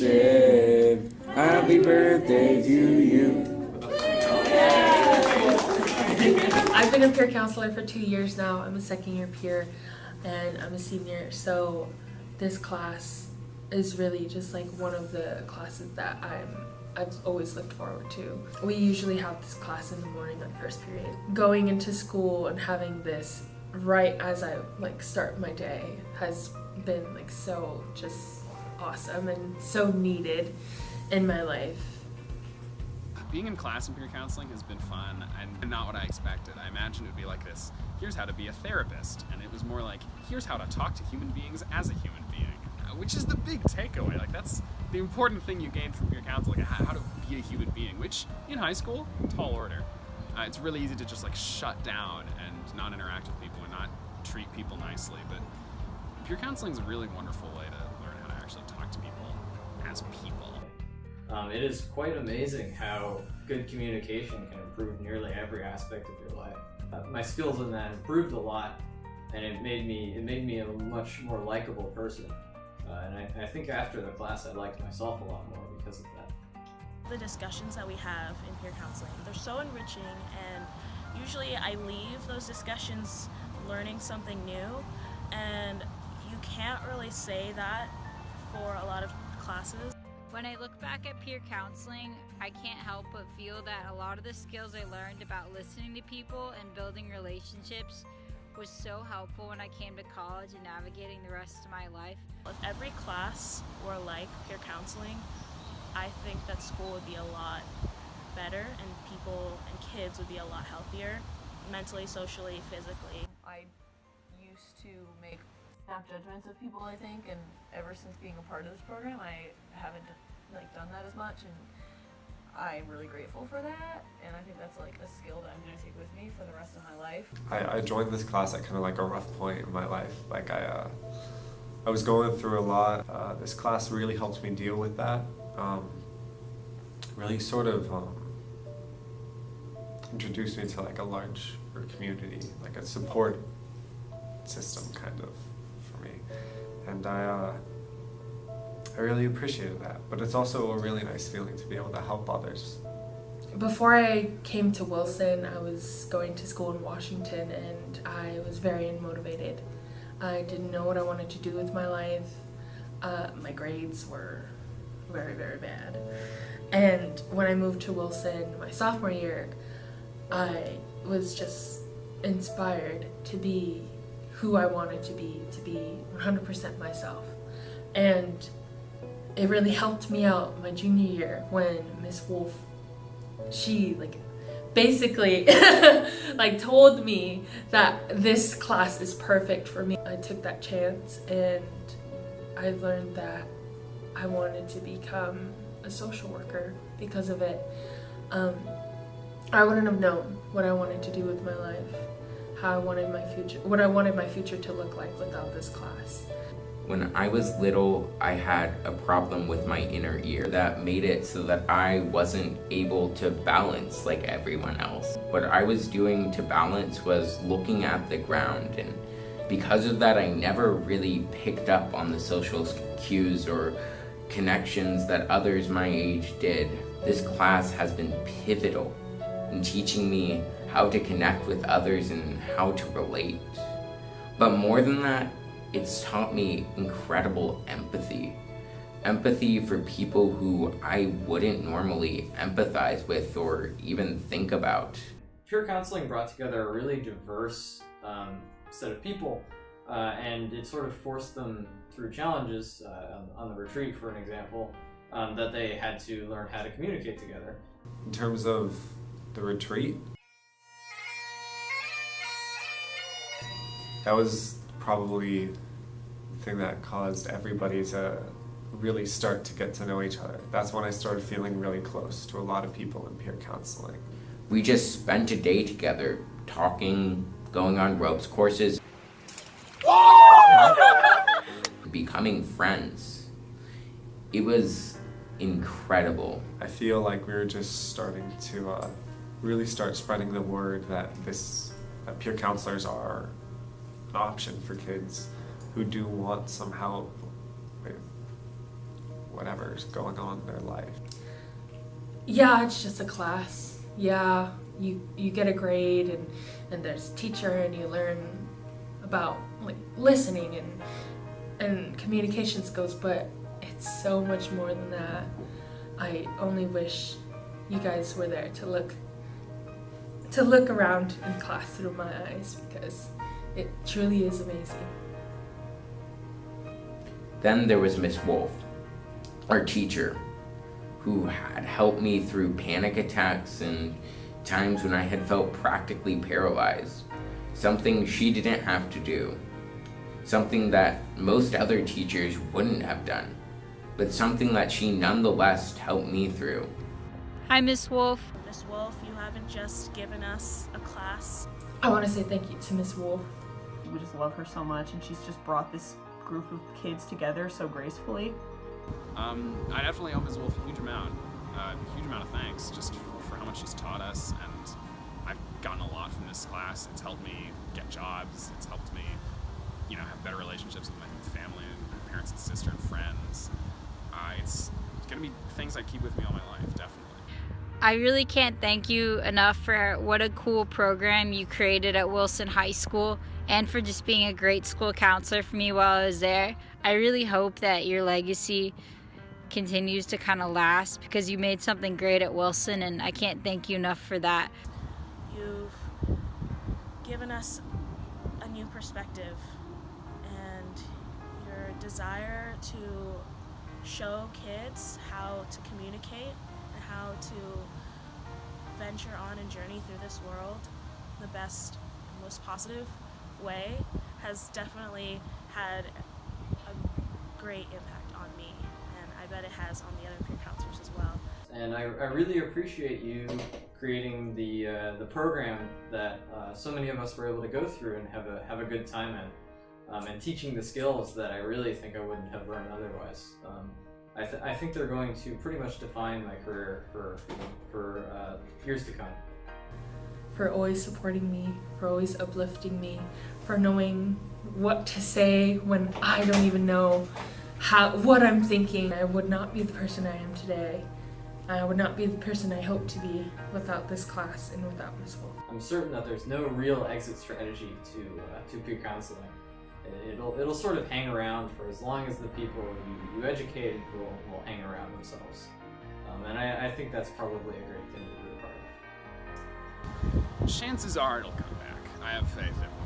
Joseph, happy birthday to you. I've been a peer counselor for 2 years now. I'm a second year peer and I'm a senior, so this class is really just like one of the classes that I've always looked forward to. We usually have this class in the morning on first period. Going into school and having this right as I start my day has been so just awesome and so needed in my life. Being in class in peer counseling has been fun and not what I expected. I imagined it would be like this, here's how to be a therapist, and it was more like, here's how to talk to human beings as a human being, which is the big takeaway. That's the important thing you gain from peer counseling, how to be a human being, which in high school, tall order. It's really easy to just shut down and not interact with people and not treat people nicely, but peer counseling is a really wonderful way to learn how to actually talk to people as people. It is quite amazing how good communication can improve nearly every aspect of your life. My skills in that improved a lot, and it made me a much more likable person. And I think after the class I liked myself a lot more because of that. The discussions that we have in peer counseling, they're so enriching, and usually I leave those discussions learning something new, and you can't really say that for a lot of classes. When I look back at peer counseling, I can't help but feel that a lot of the skills I learned about listening to people and building relationships was so helpful when I came to college and navigating the rest of my life. If every class were like peer counseling, I think that school would be a lot better and people and kids would be a lot healthier, mentally, socially, physically. I used to make snap judgments of people, I think, and ever since being a part of this program, I haven't done that as much, and I'm really grateful for that, and I think that's a skill that I'm going to take with me for the rest of my life. I joined this class at kind of a rough point in my life. I was going through a lot. This class really helped me deal with that. Really sort of introduced me to a larger community, a support system kind of for me, and I really appreciated that. But it's also a really nice feeling to be able to help others. Before I came to Wilson, I was going to school in Washington and I was very unmotivated. I didn't know what I wanted to do with my life. My grades were very, very bad. And when I moved to Wilson my sophomore year, I was just inspired to be who I wanted to be 100% myself. And it really helped me out my junior year when Miss Wolf, she basically told me that this class is perfect for me. I took that chance and I learned that I wanted to become a social worker because of it. I wouldn't have known what I wanted to do with my life, how I wanted my future, what I wanted my future to look like without this class. When I was little, I had a problem with my inner ear that made it so that I wasn't able to balance like everyone else. What I was doing to balance was looking at the ground, and because of that, I never really picked up on the social cues or connections that others my age did. This class has been pivotal in teaching me how to connect with others and how to relate. But more than that, it's taught me incredible empathy. Empathy for people who I wouldn't normally empathize with or even think about. Peer counseling brought together a really diverse set of people, and it sort of forced them through challenges on the retreat, for an example, that they had to learn how to communicate together. In terms of the retreat, that was probably the thing that caused everybody to really start to get to know each other. That's when I started feeling really close to a lot of people in peer counseling. We just spent a day together, talking, going on ropes courses, becoming friends. It was incredible. I feel like we were just starting to really start spreading the word that peer counselors are an option for kids who do want some help with whatever's going on in their life. Yeah, it's just a class. Yeah, you get a grade and there's a teacher and you learn about like listening and communication skills, but it's so much more than that. I only wish you guys were there to look around in class through my eyes, because it truly is amazing. Then there was Miss Wolf, our teacher, who had helped me through panic attacks and times when I had felt practically paralyzed. Something she didn't have to do. Something that most other teachers wouldn't have done, but something that she nonetheless helped me through. Hi, Miss Wolf. Miss Wolf, you haven't just given us a class. I want to say thank you to Miss Wolf. We just love her so much, and she's just brought this group of kids together so gracefully. I definitely owe Ms. Wolf a huge amount of thanks just for how much she's taught us, and I've gotten a lot from this class. It's helped me get jobs. It's helped me, have better relationships with my family and parents and sister and friends. It's gonna be things I keep with me all my life, definitely. I really can't thank you enough for what a cool program you created at Wilson High School, and for just being a great school counselor for me while I was there. I really hope that your legacy continues to kind of last, because you made something great at Wilson, and I can't thank you enough for that. You've given us a new perspective, and your desire to show kids how to communicate and how to venture on a journey through this world the best, most positive way has definitely had a great impact on me, and I bet it has on the other peer counselors as well. And I really appreciate you creating the program that so many of us were able to go through and have a good time in, and teaching the skills that I really think I wouldn't have learned otherwise. I think they're going to pretty much define my career for years to come. For always supporting me, for always uplifting me, for knowing what to say when I don't even know what I'm thinking. I would not be the person I am today. I would not be the person I hope to be without this class and without Miss Wolf. I'm certain that there's no real exit strategy to peer counseling. It'll sort of hang around for as long as the people you educated will hang around themselves. And I think that's probably a great thing to be a part of. Chances are it'll come back. I have faith it will.